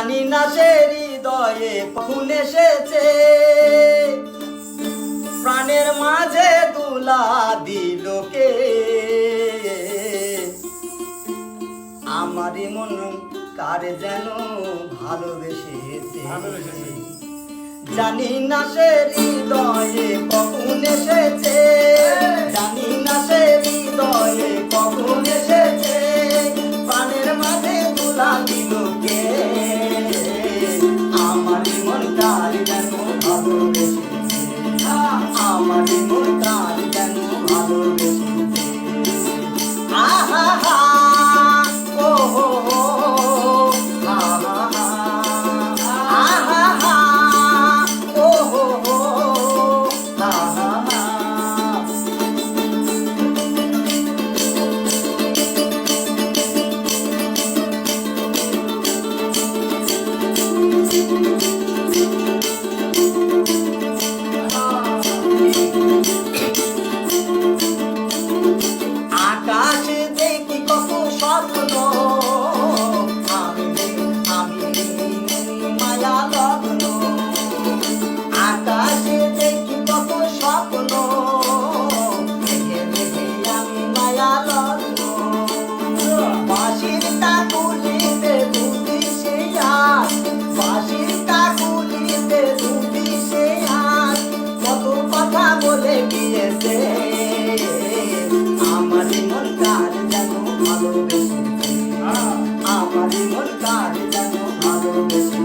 জানি না সে হৃদয়ে কখন এসেছে, প্রাণের মাঝে দুলা দিল কে। আমারই মন কার যেন ভালোবেসেছে, জানি না সে হৃদয়ে কখন এসেছে, জানি না সে হৃদয়ে কখন এসেছে, প্রাণের মাঝে দুলা দিল কে। আমারই মন কার যেন ভালোবেসেছে, আমারই মন কার যেন ভালোবেসেছে। আহা হা ও হো হো, আহা হা, আহা হা ও হো হো, আহা হা। আকাশে দেখি কত স্বপ্ন, আমি মায়া লগ্ন। আকাশে দেখি কত স্বপ্ন, মেঘে মেঘে আমি মায়া লগ্ন। বাঁশির কাকুলিতে দুটি সে হাত, বাঁশির কাকুলিতে দুটি সে হাত, কত কথা বলে গিয়েছে। আমারই মন কার যেন ভালোবেসেছে, আমারই মন কার যেন ভালোবেসেছে।